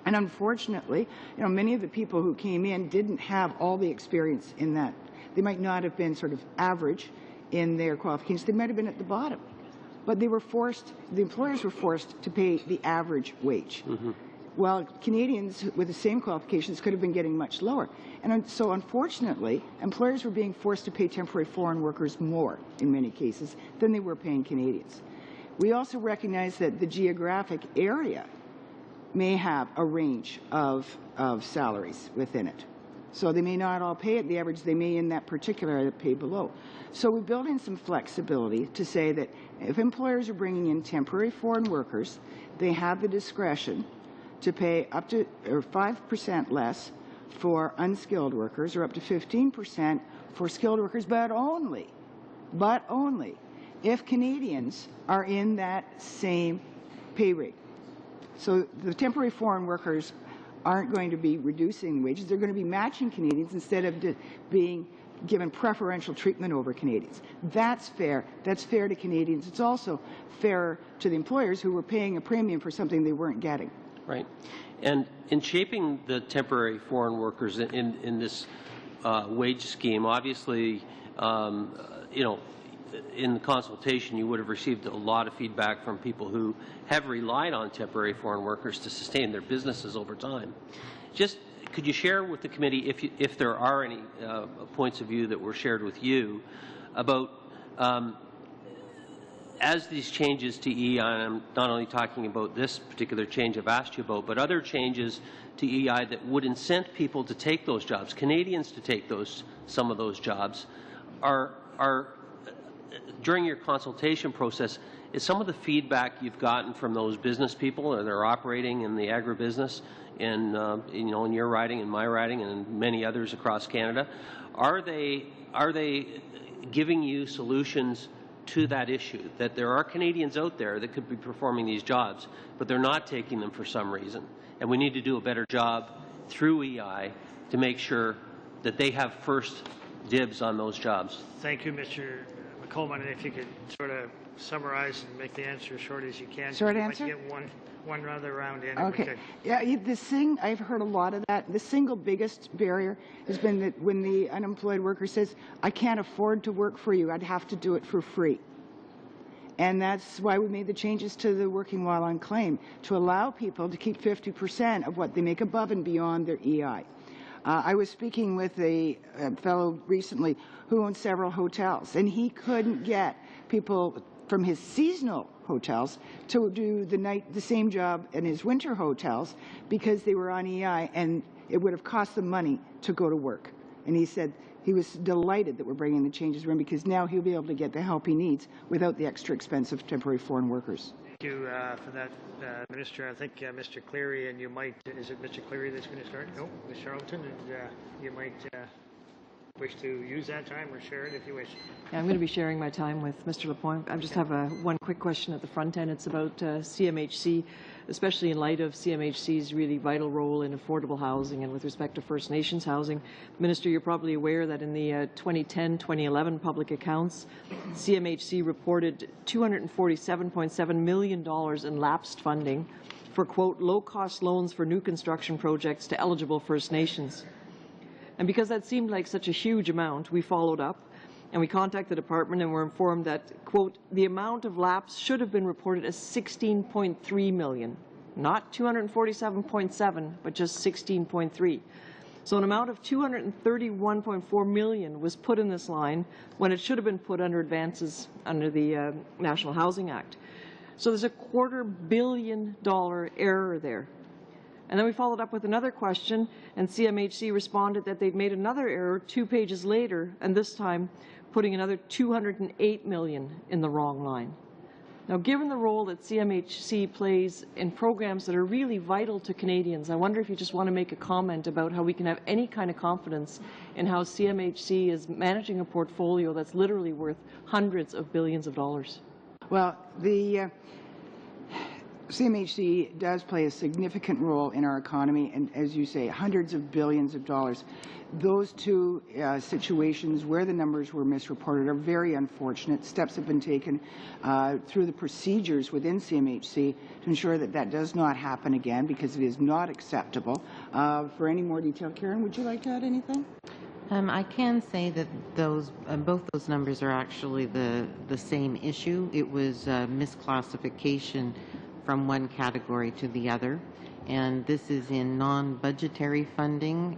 And unfortunately, many of the people who came in didn't have all the experience in that. They might not have been sort of average in their qualifications. They might have been at the bottom. But they were forced, the employers were forced to pay the average wage. Mm-hmm. While Canadians with the same qualifications could have been getting much lower. And so unfortunately, employers were being forced to pay temporary foreign workers more, in many cases, than they were paying Canadians. We also recognize that the geographic area may have a range of salaries within it. So they may not all pay at the average, they may in that particular area pay below. So we build in some flexibility to say that if employers are bringing in temporary foreign workers, they have the discretion to pay up to 5% less for unskilled workers, or up to 15% for skilled workers, but only if Canadians are in that same pay rate. So the temporary foreign workers aren't going to be reducing wages, they're going to be matching Canadians instead of being given preferential treatment over Canadians. That's fair. That's fair to Canadians. It's also fair to the employers who were paying a premium for something they weren't getting. Right. And in shaping the temporary foreign workers in this wage scheme, obviously, in the consultation, you would have received a lot of feedback from people who have relied on temporary foreign workers to sustain their businesses over time. Just could you share with the committee, if there are any points of view that were shared with you, about as these changes to EI, and I'm not only talking about this particular change I've asked you about, but other changes to EI that would incent people to take those jobs, Canadians to take some of those jobs, are during your consultation process, is some of the feedback you've gotten from those business people that are operating in the agribusiness in your riding and my riding and many others across Canada, are they giving you solutions to that issue, that there are Canadians out there that could be performing these jobs, but they're not taking them for some reason, and we need to do a better job through EI to make sure that they have first dibs on those jobs? Thank you, Mr. McColman. And if you could sort of summarize and make the answer as short as you can. Short answer? Get one other round in. Okay. Yeah, I've heard a lot of that. The single biggest barrier has been that when the unemployed worker says, I can't afford to work for you, I'd have to do it for free. And that's why we made the changes to the working while on claim, to allow people to keep 50% of what they make above and beyond their EI. I was speaking with a fellow recently who owns several hotels, and he couldn't get people from his seasonal hotels to do the same job in his winter hotels because they were on EI, and it would have cost them money to go to work. And he said he was delighted that we're bringing the changes in because now he'll be able to get the help he needs without the extra expense of temporary foreign workers. Thank you for that, Minister. I think Mr. Cleary, and you might, is it Mr. Cleary that's going to start? No, Ms. Charlton, and you might wish to use that time or share it if you wish. Yeah, I'm going to be sharing my time with Mr. Lapointe. I just have one quick question at the front end. It's about CMHC, especially in light of CMHC's really vital role in affordable housing and with respect to First Nations housing. Minister, you're probably aware that in the 2010-2011 public accounts, CMHC reported $247.7 million in lapsed funding for, quote, low-cost loans for new construction projects to eligible First Nations. And because that seemed like such a huge amount, we followed up and we contacted the department and were informed that, quote, the amount of lapse should have been reported as 16.3 million, not 247.7, but just 16.3. So an amount of 231.4 million was put in this line when it should have been put under advances under the National Housing Act. So there's a $250 million error there. And then we followed up with another question, and CMHC responded that they'd made another error 2 pages later, and this time putting another $208 million in the wrong line. Now, given the role that CMHC plays in programs that are really vital to Canadians, I wonder if you just want to make a comment about how we can have any kind of confidence in how CMHC is managing a portfolio that's literally worth hundreds of billions of dollars. Well, the CMHC does play a significant role in our economy, and as you say, hundreds of billions of dollars. Those two situations where the numbers were misreported are very unfortunate. Steps have been taken through the procedures within CMHC to ensure that that does not happen again, because it is not acceptable. For any more detail, Karen, would you like to add anything? I can say that those both those numbers are actually the same issue. It was misclassification from one category to the other, and this is in non-budgetary funding,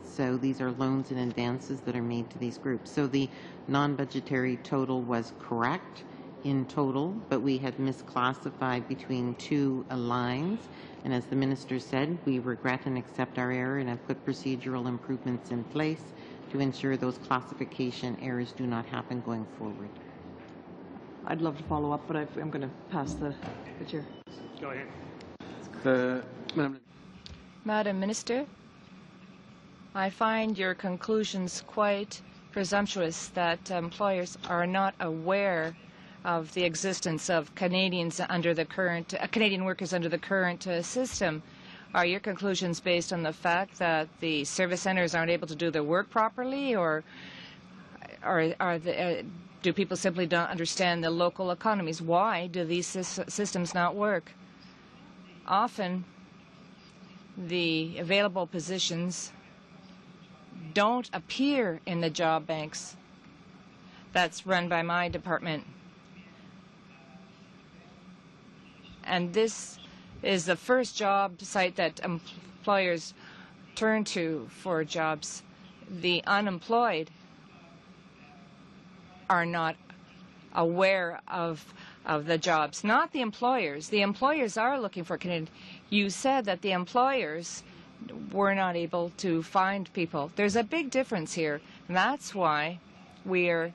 so these are loans and advances that are made to these groups. So the non-budgetary total was correct in total, but we had misclassified between two lines, and as the Minister said, we regret and accept our error and have put procedural improvements in place to ensure those classification errors do not happen going forward. I'd love to follow up, but I'm going to pass the chair. Go ahead. Madam Minister, I find your conclusions quite presumptuous that employers are not aware of the existence of Canadians under the current Canadian workers under the current system. Are your conclusions based on the fact that the service centres aren't able to do their work properly, or do people simply not understand the local economies? Why do these systems not work? Often, the available positions don't appear in the job banks that's run by my department. And this is the first job site that employers turn to for jobs. The unemployed are not aware of the jobs, not the employers. The employers are looking for Canadian. You said that the employers were not able to find people. There's a big difference here, and that's why we're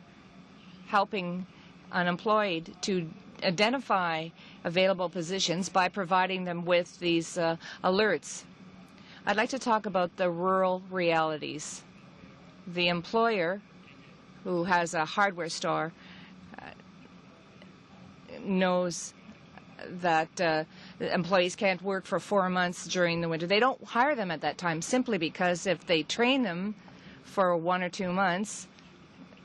helping unemployed to identify available positions by providing them with these alerts. I'd like to talk about the rural realities. The employer who has a hardware store knows that employees can't work for 4 months during the winter. They don't hire them at that time simply because if they train them for 1 or 2 months,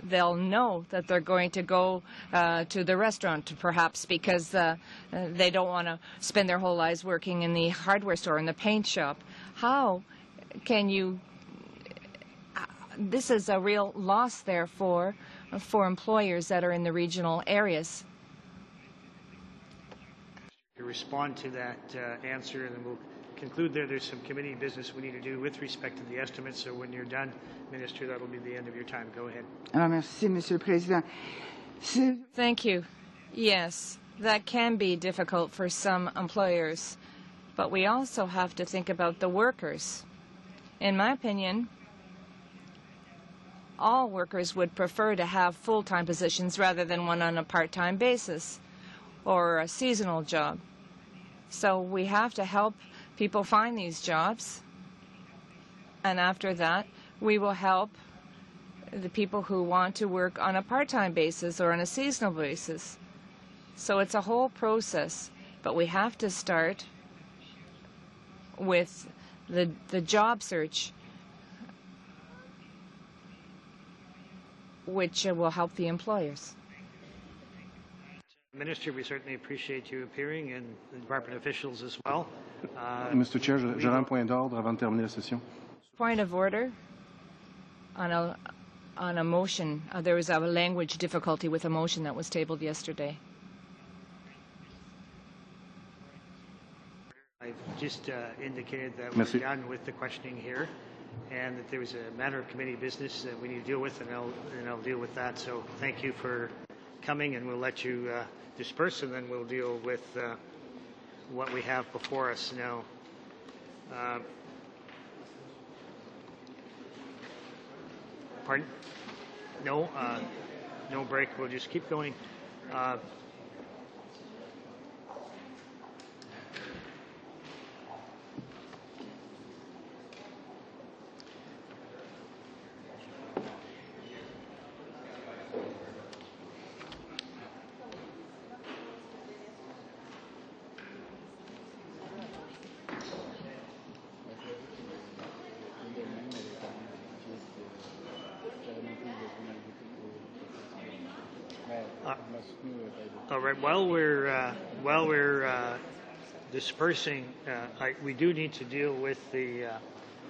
they'll know that they're going to go to the restaurant, perhaps, because they don't want to spend their whole lives working in the hardware store, in the paint shop. How can you... This is a real loss, therefore, for employers that are in the regional areas. To respond to that answer, and then we'll conclude there. There's some committee business we need to do with respect to the estimates, so when you're done, Minister, that'll be the end of your time. Go ahead. Merci, Monsieur le Président. Thank you. Yes, that can be difficult for some employers, but we also have to think about the workers. In my opinion, all workers would prefer to have full-time positions rather than one on a part-time basis or a seasonal job. So we have to help people find these jobs, and after that we will help the people who want to work on a part-time basis or on a seasonal basis. So it's a whole process, but we have to start with the job search, which will help the employers. Minister, we certainly appreciate you appearing, and the department officials as well. Mr. Chair, j'aurais un point d'ordre avant de terminer la session. Point of order on a motion. There was a language difficulty with a motion that was tabled yesterday. I've just indicated that we're done with the questioning here, and that there was a matter of committee business that we need to deal with, and I'll deal with that. So thank you for coming, and we'll let you disperse, and then we'll deal with what we have before us now. Pardon? No, no break. We'll just keep going. All right. While we're dispersing, we do need to deal with the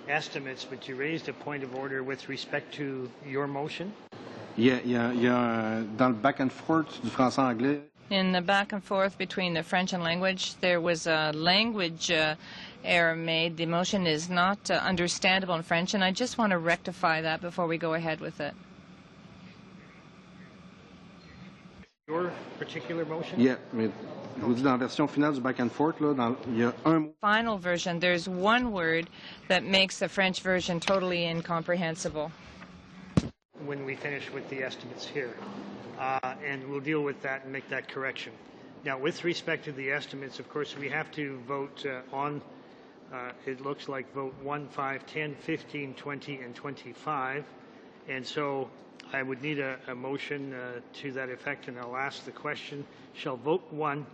estimates. But you raised a point of order with respect to your motion. Il y a dans le back and forth du français-anglais. In the back and forth between the French and language, there was a language error made. The motion is not understandable in French, and I just want to rectify that before we go ahead with it. Your particular motion? Yeah, mais je vous dis dans la version finale du back and forth, là, il y a un mot. Final version, there's one word that makes the French version totally incomprehensible. When we finish with the estimates here, and we'll deal with that and make that correction. Now, with respect to the estimates, of course, we have to vote on, it looks like vote 1, 5, 10, 15, 20, and 25. And so I would need a motion to that effect, and I'll ask the question, shall vote 1,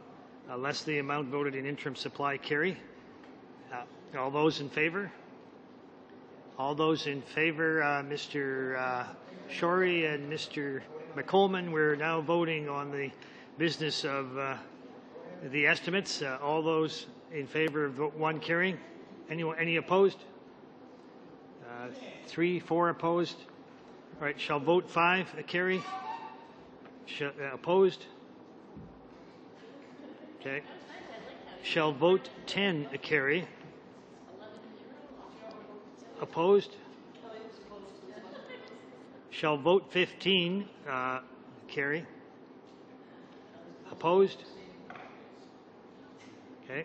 less the amount voted in interim supply carry? All those in favor? All those in favor, Mr. Shorey and Mr. McColman, we're now voting on the business of the estimates. All those in favor of vote 1 carrying? Any opposed? 3, 4 opposed? All right, shall vote 5 carry? Opposed? Okay. Shall vote 10 carry? Opposed? Shall vote 15 carry? Opposed? Okay.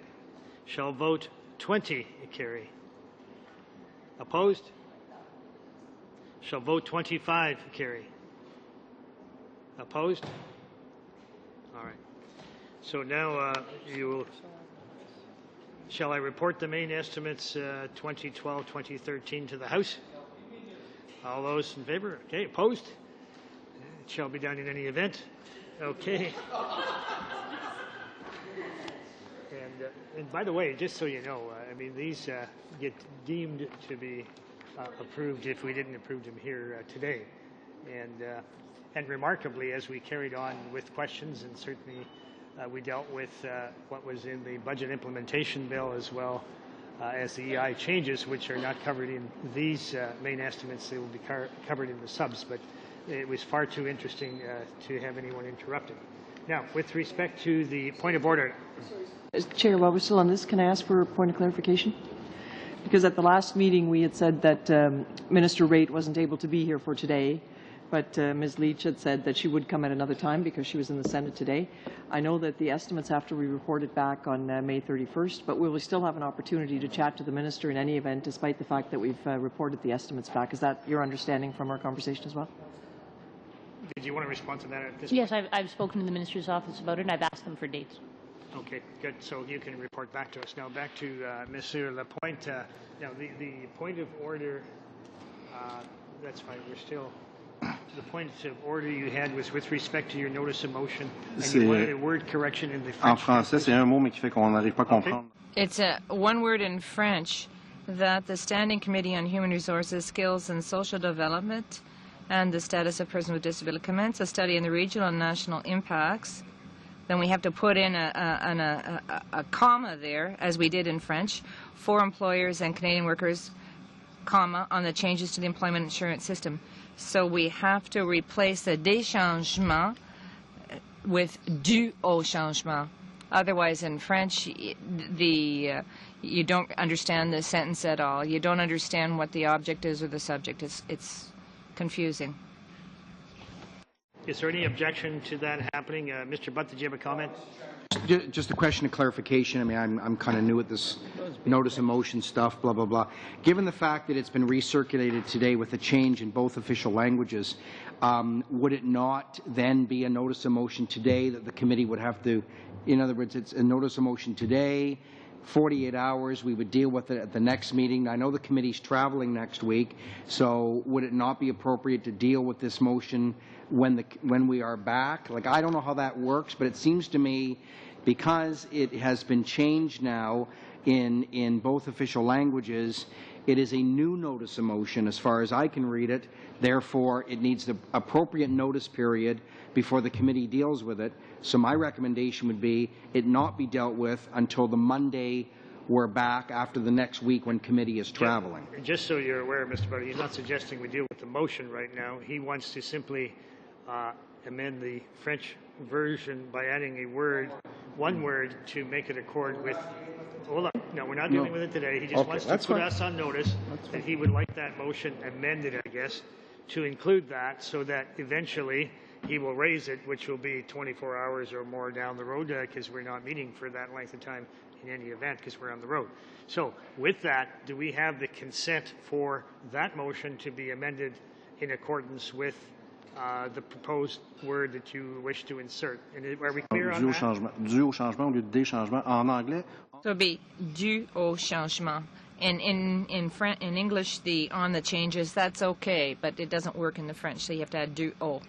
Shall vote 20 carry? Opposed? Shall vote 25 carry? Opposed? All right. So now you will. Shall I report the main estimates 2012, 2013 to the House? All those in favor? Okay. Opposed? It shall be done in any event. Okay. And by the way, just so you know, I mean, these get deemed to be approved if we didn't approve them here today. And remarkably, as we carried on with questions, and certainly we dealt with what was in the budget implementation bill as well as the EI changes, which are not covered in these main estimates. They will be covered in the subs, but it was far too interesting to have anyone interrupted. Now, with respect to the point of order. Chair, while we're still on this, can I ask for a point of clarification? Because at the last meeting we had said that Minister Raitt wasn't able to be here for today, but Ms. Leach had said that she would come at another time because she was in the Senate today. I know that the estimates have to be reported back on May 31st, but will we still have an opportunity to chat to the Minister in any event, despite the fact that we've reported the estimates back? Is that your understanding from our conversation as well? Did you want to respond to that at this Yes, point? I've spoken to the Minister's office about it, and I've asked them for dates. Okay, good. So you can report back to us. Now back to Monsieur Lapointe. Now the point of order, that's fine. We're still the point of order you had was with respect to your notice of motion, and you wanted a word correction in the French. En français, c'est un mot, mais qui fait qu'on n'arrive pas à comprendre. It's one word in French that the Standing Committee on Human Resources, Skills and Social Development and the Status of Persons with Disability commence a study in the regional and national impacts. Then we have to put in a comma there, as we did in French, for employers and Canadian workers, comma, on the changes to the employment insurance system. So we have to replace the des changements with du au changement. Otherwise, in French, you don't understand the sentence at all. You don't understand what the object is or the subject. It's confusing. Is there any objection to that happening? Mr. Butt, did you have a comment? Just a question of clarification. I mean, I'm kind of new at this notice of motion stuff, blah, blah, blah. Given the fact that it's been recirculated today with a change in both official languages, would it not then be a notice of motion today that the committee would have to, in other words, it's a notice of motion today, 48 hours, we would deal with it at the next meeting. I know the committee's traveling next week, so would it not be appropriate to deal with this motion when we are back? Like, I don't know how that works, but it seems to me, because it has been changed now in both official languages, it is a new notice of motion as far as I can read it. Therefore, it needs the appropriate notice period before the committee deals with it. So my recommendation would be it not be dealt with until the Monday we're back after the next week when committee is traveling. Just so you're aware, Mr. Buddy, he's not suggesting we deal with the motion right now. He wants to simply amend the French version by adding a word, one word, to make it accord with. Hold on. No, we're not dealing with it today. He just wants to put us on notice that he would like that motion amended, I guess, to include that so that eventually he will raise it, which will be 24 hours or more down the road, because we're not meeting for that length of time in any event because we're on the road. So with that, do we have the consent for that motion to be amended in accordance with the proposed word that you wish to insert? And are we clear on that? Dû au changement au lieu de des changements en anglais. So it'll be dû au changement. And in English, the on the changes, that's okay, but it doesn't work in the French, so you have to add dû au.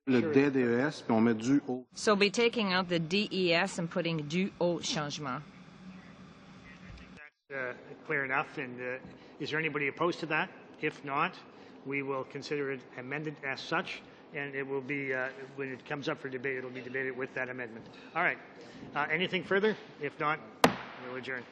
Le DDES, puis on met dû au. So be taking out the DES and putting dû au changement. I think that's clear enough. And is there anybody opposed to that? If not, we will consider it amended as such, and it will be, when it comes up for debate, it will be debated with that amendment. All right. Anything further? If not, we'll adjourn.